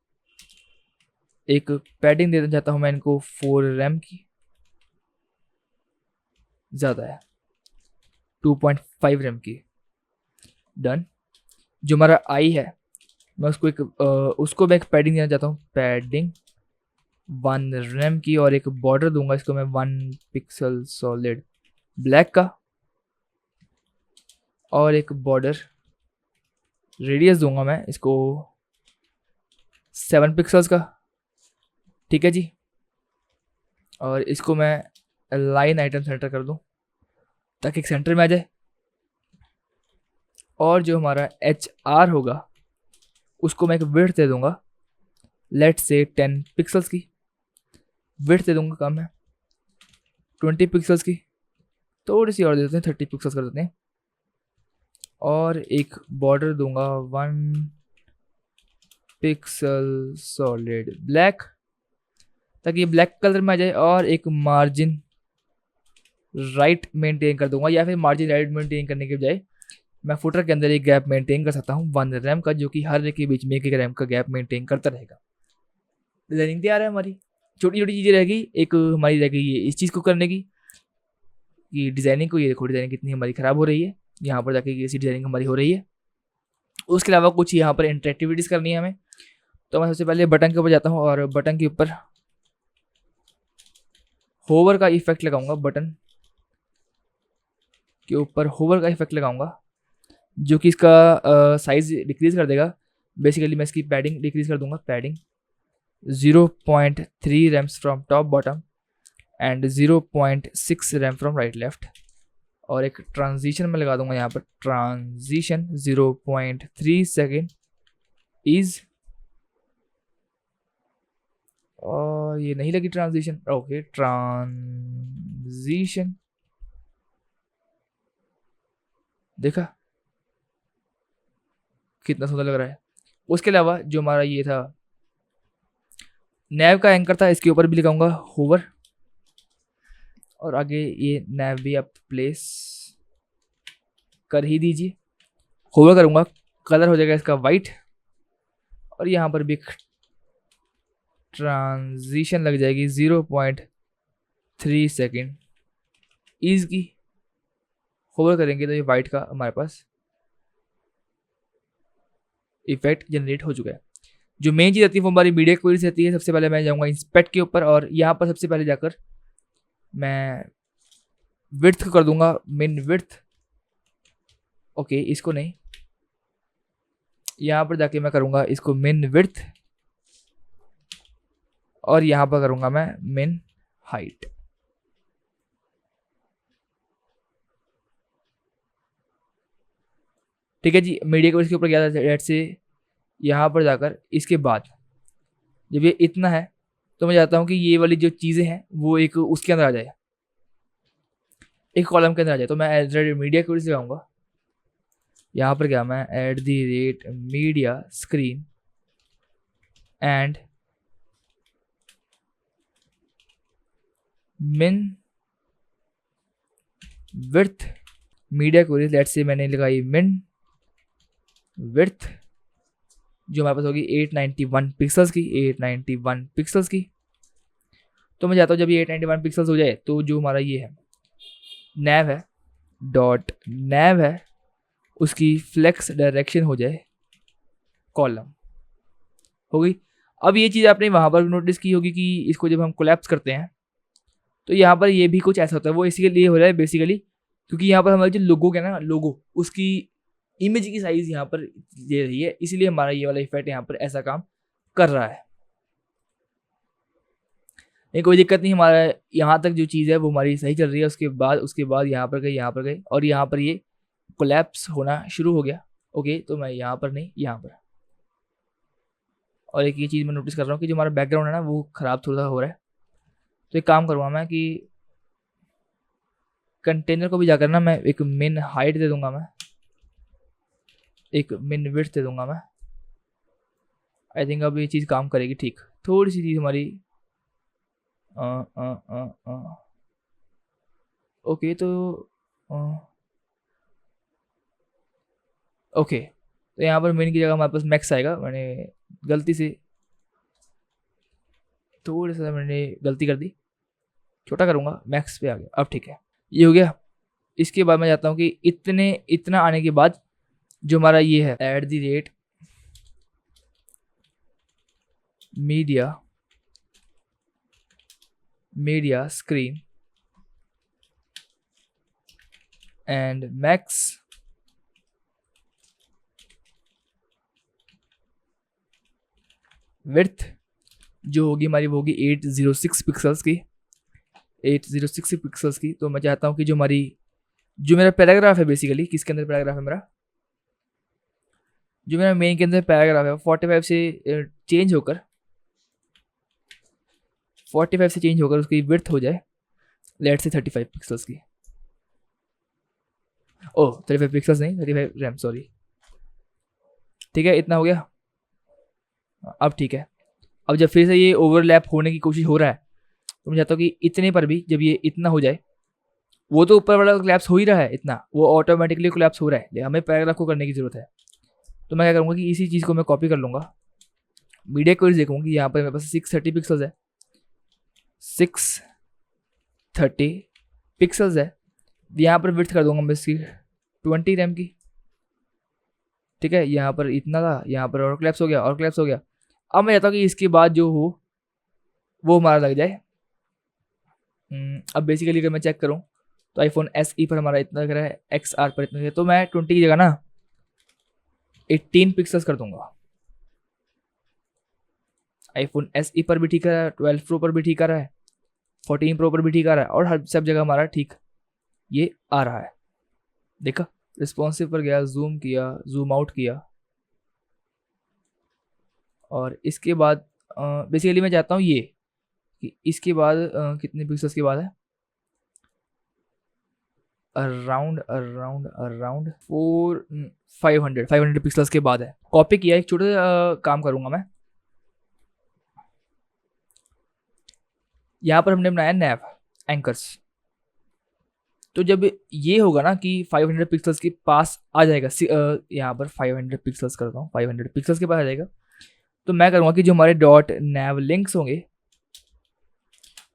एक पैडिंग देना चाहता हूँ मैं इनको 4 रैम की, ज़्यादा है, 2.5 रैम की, डन। जो हमारा आई है मैं उसको उसको मैं एक पैडिंग देना चाहता हूँ, पैडिंग 1 रैम की, और एक बॉर्डर दूंगा इसको मैं 1 पिक्सल सॉलिड ब्लैक का, और एक बॉर्डर रेडियस दूंगा मैं इसको 7 पिक्सल्स का। ठीक है जी, और इसको मैं लाइन आइटम सेंटर कर दूं ताकि एक सेंटर में आ जाए। और जो हमारा HR होगा उसको मैं एक विड्थ दे दूंगा, लेट्स से 10 पिक्सल्स की विड्थ दे दूंगा, कम है 20 पिक्सल्स की, थोड़ी सी और दे देते हैं, 30 पिक्सल्स कर देते हैं। और एक बॉर्डर दूंगा 1 पिक्सल सॉलिड ब्लैक, ताकि ये ब्लैक कलर में आ जाए। और एक मार्जिन राइट मेंटेन कर दूंगा, या फिर मार्जिन राइट मेंटेन करने के बजाय मैं फुटर के अंदर एक गैप मेंटेन कर सकता हूँ 1 रैम का, जो कि हर एक के बीच में 1 रैम का गैप मेंटेन करता रहेगा। डिजाइनिंग तैयार है हमारी। छोटी छोटी चीज़ें रहेगी, एक हमारी रहेगी ये इस चीज़ को करने की, कि डिज़ाइनिंग को, ये देखो डिज़ाइनिंग कितनी हमारी ख़राब हो रही है, यहाँ पर जाके ऐसी डिज़ाइनिंग हमारी हो रही है। उसके अलावा कुछ यहाँ पर इंटरेक्टिविटीज़ करनी है हमें। तो मैं सबसे पहले बटन के ऊपर जाता हूँ और बटन के ऊपर होवर का इफेक्ट लगाऊंगा, बटन के ऊपर होवर का इफेक्ट लगाऊंगा, जो कि इसका साइज डिक्रीज कर देगा। बेसिकली मैं इसकी पैडिंग डिक्रीज कर दूंगा, padding 0.3 rems from top bottom and 0.6 rem from right left. और एक ट्रांजिशन में लगा दूंगा यहाँ पर, ट्रांजिशन 0.3 सेकेंड इज, और ये नहीं लगी ट्रांजिशन, ओके ट्रांजिशन, देखा कितना सुंदर लग रहा है। उसके अलावा जो हमारा ये था नैव का एंकर था, इसके ऊपर भी लगाऊंगा होवर, और आगे ये नैव भी आप प्लेस कर ही दीजिए। होवर करूंगा, कलर हो जाएगा इसका वाइट, और यहाँ पर भी ट्रांजिशन लग जाएगी 0.3 सेकेंड ईज की। होवर करेंगे तो ये वाइट का हमारे पास इफेक्ट जनरेट हो चुका है। जो मेन चीज़ रहती है वो हमारी मीडिया क्वेरीज रहती है। सबसे पहले मैं जाऊंगा इंस्पेक्ट के ऊपर, और यहाँ पर सबसे पहले जाकर मैं विड्थ कर दूंगा मिन विड्थ, ओके इसको नहीं, यहाँ पर जाके मैं करूंगा इसको मिन विड्थ, और यहाँ पर करूंगा मैं मिन हाइट। ठीक है जी, मीडिया क्वेरीज के ऊपर गया था, डेट से यहाँ पर जाकर इसके बाद जब ये इतना है तो मैं चाहता हूँ कि ये वाली जो चीज़ें हैं वो एक उसके अंदर आ जाए, एक कॉलम के अंदर आ जाए। तो मैं at the rate media queries लगाऊंगा, यहाँ पर क्या मैं at the rate media screen and min width media queries, let's say मैंने लगाई मिन विड्थ जो हमारे पास होगी 891 पिक्सल्स की, 891 पिक्सल्स की। तो मैं चाहता हूँ जब ये 891 पिक्सल्स हो जाए तो जो हमारा ये है नैव है, डॉट नैव है, उसकी फ्लेक्स डायरेक्शन हो जाए कॉलम, हो गई। अब ये चीज़ आपने वहाँ पर नोटिस की होगी कि इसको जब हम कोलैप्स करते हैं तो यहाँ पर ये भी कुछ ऐसा होता है। वो इसी के लिए हो रहा है बेसिकली क्योंकि यहाँ पर हमारी जो लोगो है ना, लोगो उसकी इमेज की साइज यहाँ पर दे रही है, इसलिए हमारा ये वाला इफेक्ट यहाँ पर ऐसा काम कर रहा है। नहीं कोई दिक्कत नहीं, हमारा यहाँ तक जो चीज़ है वो हमारी सही चल रही है। उसके बाद यहाँ पर गए, यहाँ पर गए, और यहाँ पर ये कोलैप्स होना शुरू हो गया। ओके, तो मैं यहाँ पर नहीं, यहाँ पर। और एक ये चीज़ मैं नोटिस कर रहा हूँ कि जो हमारा बैकग्राउंड है ना वो ख़राब थोड़ा हो रहा है। तो एक काम करूँगा मैं कि कंटेनर को भी जाकर ना मैं एक मिन हाइट दे दूंगा, मैं एक मिन विड्थ दे दूंगा मैं। आई थिंक अब ये चीज़ काम करेगी ठीक। थोड़ी सी चीज़ हमारी ओके, तो ओके, तो यहाँ पर मिन की जगह हमारे पास मैक्स आएगा। मैंने गलती से थोड़ी सा मैंने गलती कर दी, छोटा करूँगा, मैक्स पे आ गया। अब ठीक है, ये हो गया। इसके बाद मैं चाहता हूँ कि इतना आने के बाद जो हमारा ये है eight the rate media screen and max width जो होगी हमारी वो होगी 806 पिक्सल्स की, 806 पिक्सल्स की। तो मैं चाहता हूँ कि जो मेरा पैराग्राफ है, बेसिकली किसके अंदर पैराग्राफ है मेरा, जो मेरा मेन के अंदर पैराग्राफ है 45 से चेंज होकर 45 से चेंज होकर उसकी विड्थ हो जाए लेट से 35 पिक्सल्स की। ओह 35 पिक्सल्स नहीं, 35 रैम, सॉरी। ठीक है, इतना हो गया। अब ठीक है, अब जब फिर से ये ओवरलैप होने की कोशिश हो रहा है तो मैं चाहता हूँ कि इतने पर भी जब ये इतना हो जाए, वो तो ऊपर वाला कोलैप्स हो ही रहा है, इतना वो ऑटोमेटिकली कोलैप्स हो रहा है, हमें पैराग्राफ को करने की ज़रूरत है। तो मैं क्या करूँगा कि इसी चीज़ को मैं कॉपी कर लूँगा, मीडिया क्वेरीज देखूँगा कि यहाँ पर मेरे पास 630 पिक्सल्स है, 630 पिक्सल्स है। यहाँ पर विड्थ कर दूंगा मैं इसकी 20 रैम की। ठीक है, यहाँ पर इतना था, यहाँ पर और क्लैप्स हो गया, और क्लैप्स हो गया। अब मैं चाहता हूँ कि इसके बाद जो हो वो हमारा लग जाए। अब बेसिकली अगर मैं चेक करूँ तो आईफोन SE पर हमारा इतना लग रहा है, XR पर इतना, तो मैं 20 की जगह ना 18 पिक्सल्स कर दूंगा। आईफोन SE पर भी ठीक आ रहा है, 12 प्रो पर भी ठीक आ रहा है, 14 प्रो पर भी ठीक आ रहा है, और हर सब जगह हमारा ठीक ये आ रहा है। देखा, रिस्पॉन्सिव पर गया, जूम किया, जूम आउट किया, और इसके बाद बेसिकली मैं चाहता हूँ ये कि इसके बाद कितने पिक्सल्स के बाद है, अराउंड अराउंड अराउंड 500 पिक्सल्स के बाद है। कॉपी किया, एक छोटा सा काम करूंगा मैं। यहाँ पर हमने बनाया नैव एंकर्स, तो जब ये होगा ना कि 500 पिक्सल्स के पास आ जाएगा, यहाँ पर 500 पिक्सल्स करता हूँ, 500 पिक्सल्स के पास आ जाएगा, तो मैं करूँगा कि जो हमारे डॉट नैव लिंक्स होंगे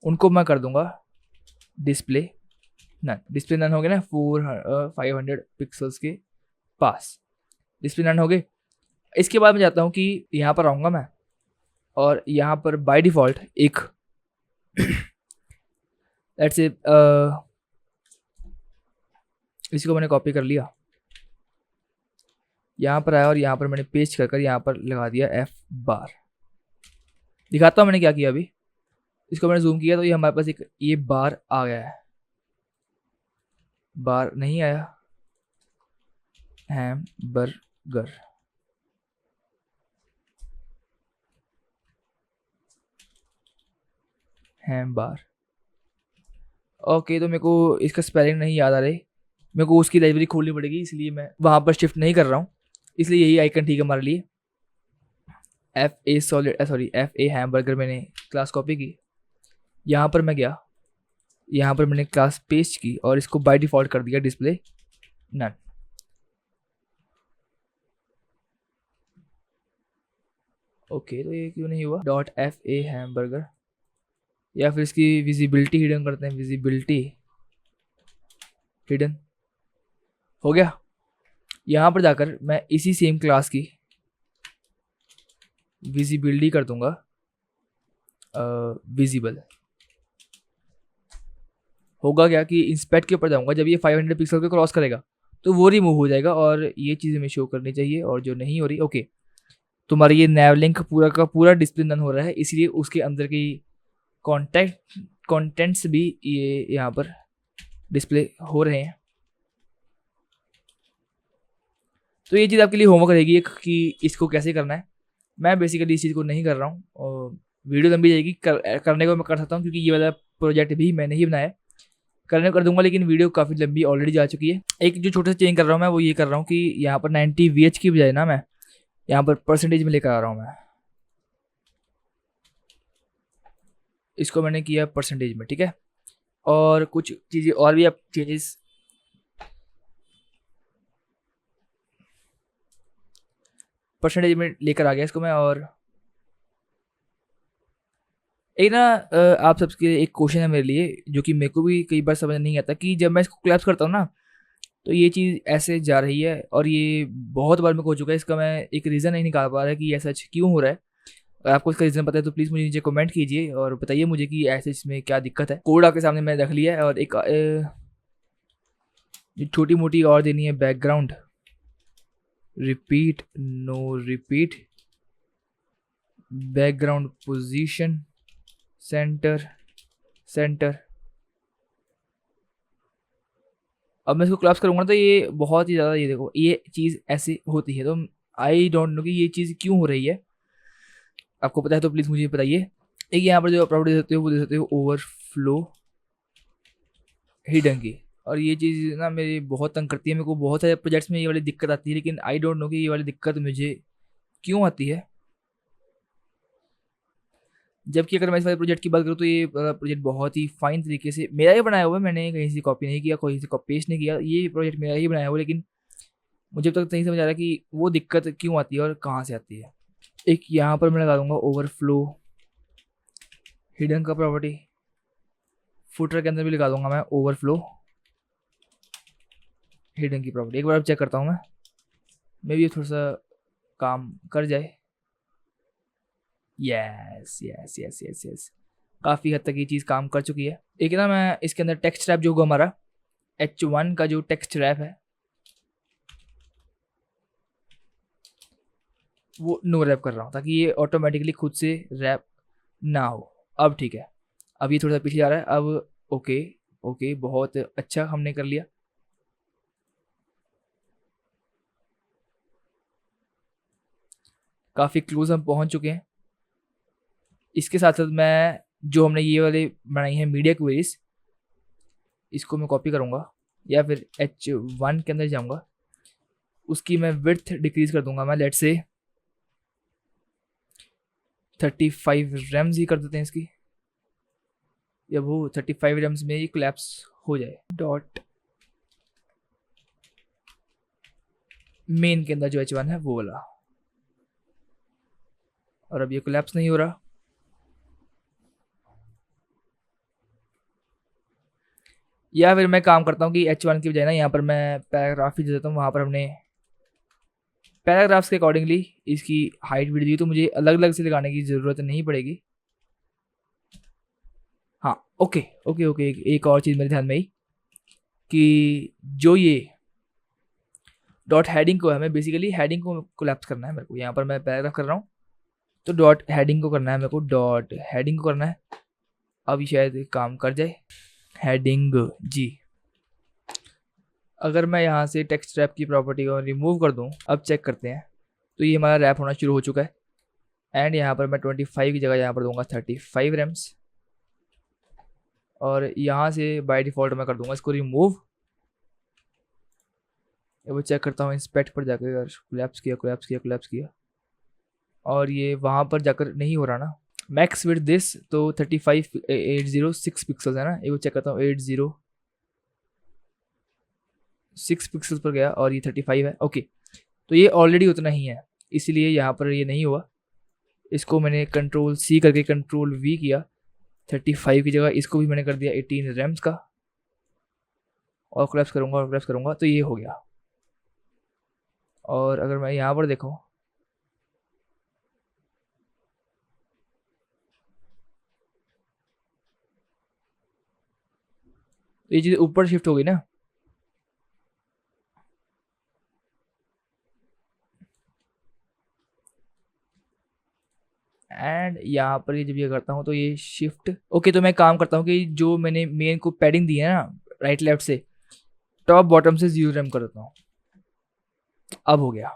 उनको मैं कर दूंगा डिस्प्ले नन। डिस्प्ले नन हो गए ना 500 पिक्सल्स के पास, डिस्प्ले नन हो गए। इसके बाद मैं चाहता हूँ कि यहाँ पर आऊँगा मैं, और यहाँ पर बाय डिफ़ॉल्ट एक लेट्स से इसी को मैंने कॉपी कर लिया, यहाँ पर आया और यहाँ पर मैंने पेस्ट कर यहाँ पर लगा दिया F बार। दिखाता हूँ मैंने क्या किया अभी। इसको मैंने जूम किया तो ये हमारे पास एक ये बार आ गया है, बार नहीं आया, हैमबर्गर, हैम बार। ओके, तो मेरे को इसका स्पेलिंग नहीं याद आ रही, मेरे को उसकी लाइब्रेरी खोलनी पड़ेगी, इसलिए मैं वहाँ पर शिफ्ट नहीं कर रहा हूँ, इसलिए यही आइकन ठीक है हमारे लिए। FA हैमबर्गर मैंने क्लास कॉपी की, यहाँ पर मैं गया, यहाँ पर मैंने क्लास पेस्ट की और इसको बाय डिफ़ॉल्ट कर दिया डिस्प्ले नन। ओके, तो ये क्यों नहीं हुआ, डॉट FA हैमबर्गर, या फिर इसकी विजिबिलिटी हिडन करते हैं, विजिबिलिटी हिडन हो गया। यहाँ पर जाकर मैं इसी सेम क्लास की विजिबिलिटी कर दूंगा विजिबल। होगा क्या कि इंस्पेक्ट के ऊपर जाऊंगा, जब ये 500 पिक्सल को क्रॉस करेगा तो वो रिमूव हो जाएगा, और ये चीज़ हमें शो करनी चाहिए, और जो नहीं हो रही ओके, तुम्हारा ये नैव लिंक पूरा का पूरा डिस्प्ले नन हो रहा है, इसलिए उसके अंदर की कंटेंट्स भी ये यहाँ पर डिस्प्ले हो रहे हैं। तो ये चीज़ आपके लिए होमवर्क रहेगी एक कि इसको कैसे करना है। मैं बेसिकली इस चीज़ को नहीं कर रहा हूँ, और वीडियो लंबी जाएगी, करने को मैं कर सकता हूँ क्योंकि ये वाला प्रोजेक्ट भी मैंने ही बनाया, करने को कर दूंगा, लेकिन वीडियो काफ़ी लंबी ऑलरेडी जा चुकी है। एक जो छोटा सा चेंज कर रहा हूँ मैं वो ये कर रहा हूँ कि यहाँ पर 90 VH की बजाय ना मैं यहाँ पर परसेंटेज में लेकर आ रहा हूँ मैं, इसको मैंने किया परसेंटेज में, ठीक है। और कुछ चीज़ें और भी आप चेंजेस परसेंटेज में लेकर आ गया इसको मैं। और एक ना आप सबके एक क्वेश्चन है मेरे लिए, जो कि मेरे को भी कई बार समझ नहीं आता कि जब मैं इसको क्लैप्स करता हूँ ना तो ये चीज़ ऐसे जा रही है, और ये बहुत बार मेरे को हो चुका है, इसका मैं एक रीज़न नहीं निकाल पा रहा कि ऐसा क्यों हो रहा है। अगर आपको इसका रीज़न पता है तो प्लीज़ मुझे नीचे कमेंट कीजिए और बताइए मुझे कि ऐसे इसमें क्या दिक्कत है। कोड आपके सामने मैंने रख लिया है, और एक छोटी मोटी और देनी है, background repeat, no repeat, background position centre centre. अब मैं इसको क्लैप्स करूँगा तो ये बहुत ही ज़्यादा, ये देखो ये चीज़ ऐसे होती है, तो आई डोंट नो कि ये चीज़ क्यों हो रही है। आपको पता है तो प्लीज़ मुझे बताइए। एक यहाँ पर जो प्रॉपर्टी दे सकते हो वो दे सकते हो ओवरफ्लो हिडन की, और ये चीज़ ना मेरी बहुत तंग करती है, मेरे को बहुत सारे प्रोजेक्ट्स में ये वाली दिक्कत आती है, लेकिन आई डोंट नो कि ये वाली दिक्कत मुझे क्यों आती है। जबकि अगर मैं इस वाले प्रोजेक्ट की बात करूँ तो ये प्रोजेक्ट बहुत ही फाइन तरीके से मेरा ही बनाया हुआ है, मैंने कहीं से कॉपी नहीं किया, कहीं से कॉपी पेस्ट नहीं किया, ये प्रोजेक्ट मेरा ही बनाया हुआ है, लेकिन मुझे अब तक नहीं समझ आ रहा कि वो दिक्कत क्यों आती है और कहाँ से आती है। एक यहाँ पर मैं लगा दूंगा ओवरफ्लो हिडन का प्रॉपर्टी, फुटर के अंदर भी लगा दूंगा मैं ओवरफ्लो हिडन की प्रॉपर्टी। एक बार चेक करता हूँ मैं, मे बी थोड़ा सा काम कर जाए। Yes yes yes yes yes, काफ़ी हद तक ये चीज़ काम कर चुकी है। एक ना मैं इसके अंदर टेक्स्ट रैप जो होगा हमारा H1 का जो टेक्स्ट रैप है, वो नो रैप कर रहा हूँ ताकि ये ऑटोमेटिकली खुद से रैप ना हो। अब ठीक है, अब ये थोड़ा सा पीछे जा रहा है। अब ओके ओके, बहुत अच्छा हमने कर लिया। काफ़ी क्लोज हम पहुंच चुके हैं। इसके साथ साथ मैं जो हमने ये वाले बनाई है मीडिया क्वेरीज, इसको मैं कॉपी करूँगा या फिर H1 के अंदर जाऊँगा, उसकी मैं विड्थ डिक्रीज कर दूंगा। मैं लेट से 35 रेम्स ही कर देते हैं इसकी, या वो 35 रेम्स में ही कोलैप्स हो जाए। डॉट मेन के अंदर जो H1 है वो वाला, और अब ये कोलैप्स नहीं हो रहा। या फिर मैं काम करता हूँ कि H1 की बजाय ना यहाँ पर मैं पैराग्राफ ही दे देता हूँ। वहाँ पर हमने पैराग्राफ्स के अकॉर्डिंगली इसकी हाइट विड्थ दी, तो मुझे अलग अलग से लगाने की ज़रूरत नहीं पड़ेगी। हाँ ओके ओके ओके, एक और चीज़ मेरे ध्यान में आई कि जो ये डॉट हेडिंग को है, हमें बेसिकली हेडिंग को कोलैप्स करना है मेरे को। यहाँ पर मैं पैराग्राफ कर रहा हूँ तो डॉट हेडिंग को करना है मेरे को, डॉट हेडिंग को करना है। अब ये शायद काम कर जाए। हेडिंग जी, अगर मैं यहाँ से टेक्स्ट रैप की प्रॉपर्टी को रिमूव कर दूँ, अब चेक करते हैं, तो ये हमारा रैप होना शुरू हो चुका है। एंड यहाँ पर मैं 25 की जगह यहाँ पर दूंगा 35 रेम्स, और यहाँ से बाय डिफ़ॉल्ट मैं कर दूंगा इसको रिमूव। वो चेक करता हूँ इंस्पेक्ट पर जाकर, अगर कोलैप्स किया कोलैप्स किया कोलैप्स किया, और ये वहाँ पर जाकर नहीं हो रहा ना। मैक्स विथ दिस तो 806 पिक्सल्स है ना, ये वो चेक करता हूँ 806 पिक्सल्स पर गया और ये 35 है। ओके, तो ये ऑलरेडी उतना ही है, इसलिए यहाँ पर ये नहीं हुआ। इसको मैंने कंट्रोल C करके कंट्रोल V किया, 35 की जगह इसको भी मैंने कर दिया 18 रेम्स का, और कोलैप्स करूँगा और कोलैप्स करूँगा तो ये हो गया। और अगर मैं यहाँ पर देखूँ, तो ये चीज़ ऊपर शिफ्ट हो गई ना। एंड यहाँ पर ये जब ये करता हूँ तो ये शिफ्ट ओके। तो मैं काम करता हूँ कि जो मैंने मेन को पैडिंग दी है ना राइट लेफ्ट से, टॉप बॉटम से 0 रेम कर देता हूँ। अब हो गया।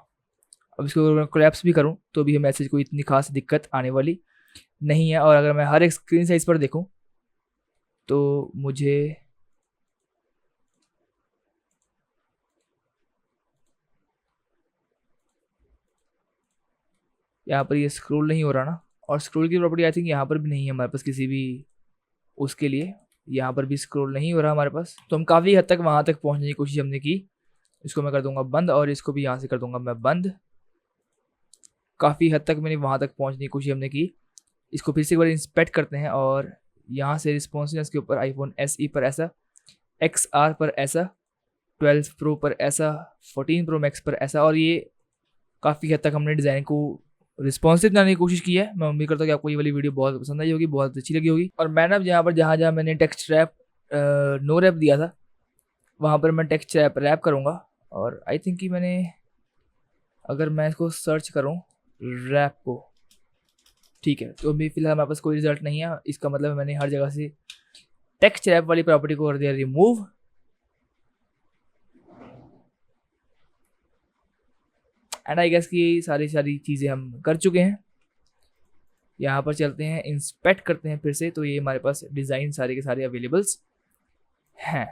अब इसको अगर मैं कोलैप्स भी करूँ तो भी मैसेज को इतनी खास दिक्कत आने वाली नहीं है। और अगर मैं हर एक स्क्रीन साइज पर देखूँ तो मुझे यहाँ पर ये स्क्रॉल नहीं हो रहा ना, और स्क्रॉल की प्रॉपर्टी आई थिंक यहाँ पर भी नहीं है हमारे पास किसी भी उसके लिए। यहाँ पर भी स्क्रॉल नहीं हो रहा हमारे पास, तो हम काफ़ी हद तक वहाँ तक पहुँचने की कोशिश हमने की। इसको मैं कर दूंगा बंद, और इसको भी यहाँ से कर दूंगा मैं बंद। काफ़ी हद तक मैंने वहाँ तक पहुँचने की कोशिश हमने की। इसको फिर से एक बार इंस्पेक्ट करते हैं, और यहाँ से रिस्पॉन्सिवनेस के ऊपर आईफोन SE पर ऐसा, XR पर ऐसा, 12 प्रो पर ऐसा, 14 प्रो मैक्स पर ऐसा। और ये काफ़ी हद तक हमने डिज़ाइन को रिस्पॉन्सिव बनाने की कोशिश की है। मैं उम्मीद करता हूँ कि आपको ये वाली वीडियो बहुत पसंद आई होगी, बहुत अच्छी लगी होगी। और मैंने अब यहाँ पर जहाँ जहाँ मैंने टेक्स्ट रैप नो रैप दिया था, वहाँ पर मैं टेक्स्ट रैप करूँगा। और आई थिंक कि मैंने, अगर मैं इसको सर्च करूँ रैप को, ठीक है, तो अभी फिलहाल हमारे पास कोई रिजल्ट नहीं है। इसका मतलब मैंने हर जगह से टेक्स्ट रैप वाली प्रॉपर्टी को कर दिया रिमूव। एंड आई गेस कि सारी चीज़ें हम कर चुके हैं। यहाँ पर चलते हैं, इंस्पेक्ट करते हैं फिर से, तो ये हमारे पास डिज़ाइन सारे के सारे अवेलेबल्स हैं।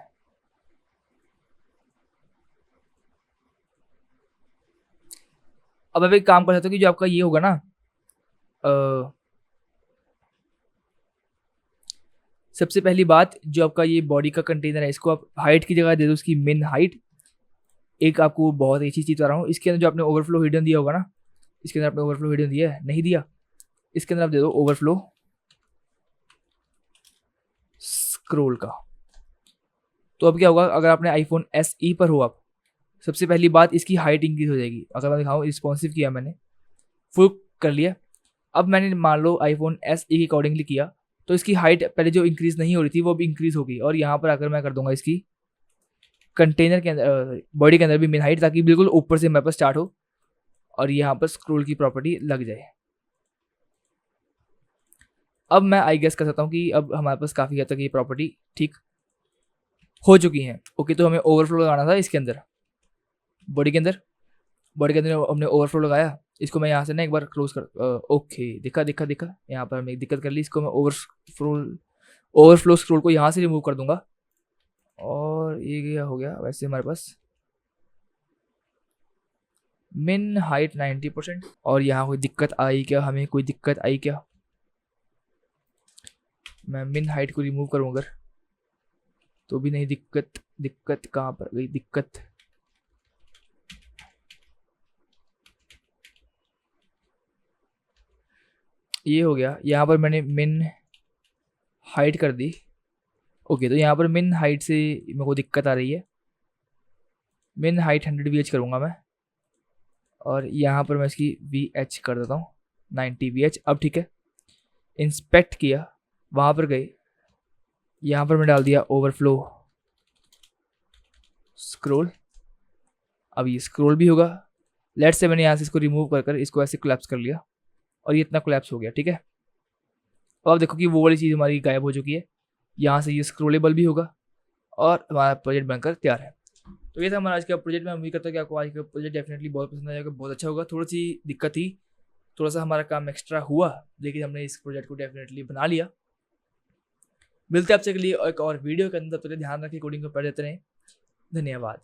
अब एक काम कर सकते हो कि जो आपका ये होगा ना, सबसे पहली बात, जो आपका ये बॉडी का कंटेनर है, इसको आप हाइट की जगह दे दो उसकी मिन हाइट। एक आपको बहुत अच्छी चीज़ बता रहा हूँ, इसके अंदर जो आपने ओवरफ्लो हिडन दिया होगा ना, इसके अंदर आपने ओवरफ्लो हिडन दिया है, नहीं दिया, इसके अंदर आप दे दो ओवरफ्लो स्क्रोल का। तो अब क्या होगा, अगर आपने आईफोन SE पर हो आप, सबसे पहली बात इसकी हाइट इंक्रीज हो जाएगी। अगर मैं दिखाऊँ, रिस्पॉन्सिव किया मैंने, फुल कर लिया। अब मैंने मान लो आईफोन SE के अकॉर्डिंगली किया, तो इसकी हाइट पहले जो इंक्रीज नहीं हो रही थी वो भी इंक्रीज हो गई। और यहाँ पर आकर मैं कर दूंगा इसकी कंटेनर के अंदर, बॉडी के अंदर भी मिन हाइट, ताकि बिल्कुल ऊपर से मेरे पास स्टार्ट हो और यहाँ पर स्क्रोल की प्रॉपर्टी लग जाए। अब मैं आई गेस कर सकता हूँ कि अब हमारे पास काफ़ी हद तक ये प्रॉपर्टी ठीक हो चुकी हैं। ओके, तो हमें ओवरफ्लो लगाना था इसके अंदर, बॉडी के अंदर। बॉडी के अंदर हमने ओवरफ्लो लगाया। इसको मैं यहाँ से ना एक बार क्लोज कर ओके, दिखा यहाँ पर हमने एक दिक्कत कर ली। इसको मैं ओवरफ्लो स्क्रोल को यहाँ से रिमूव कर दूंगा और ये क्या हो गया। वैसे हमारे पास मिन हाइट 90%। और यहाँ कोई दिक्कत आई क्या, हमें कोई दिक्कत आई क्या? मैं मिन हाइट को रिमूव करूँ अगर, तो भी नहीं। दिक्कत कहाँ पर गई दिक्कत? ये हो गया। यहाँ पर मैंने मिन हाइट कर दी। ओके, तो यहाँ पर मिन हाइट से मेरे को दिक्कत आ रही है। मिन हाइट 100 VH करूँगा मैं, और यहाँ पर मैं इसकी VH कर देता हूँ 90 VH। अब ठीक है, इंस्पेक्ट किया, वहाँ पर गए, यहाँ पर मैं डाल दिया ओवरफ्लो स्क्रोल। अब ये स्क्रोल भी होगा। लेट्स से मैंने यहाँ से इसको रिमूव कर इसको ऐसे कोलैप्स कर लिया और ये इतना कोलैप्स हो गया। ठीक है, अब आप देखो कि वो वाली चीज़ हमारी गायब हो चुकी है। यहाँ से ये स्क्रोलेबल भी होगा और हमारा प्रोजेक्ट बनकर तैयार है। तो ये था हमारा आज का प्रोजेक्ट। मैं उम्मीद करता हूँ कि आपको आज का प्रोजेक्ट डेफिनेटली बहुत पसंद आएगा, बहुत अच्छा होगा। थोड़ी सी दिक्कत थी, थोड़ा सा हमारा काम एक्स्ट्रा हुआ, लेकिन हमने इस प्रोजेक्ट को डेफिनेटली बना लिया। मिलते हैं आपसे के लिए एक और वीडियो के अंदर। तो ध्यान रखें, कोडिंग को पढ़ देते रहें। धन्यवाद।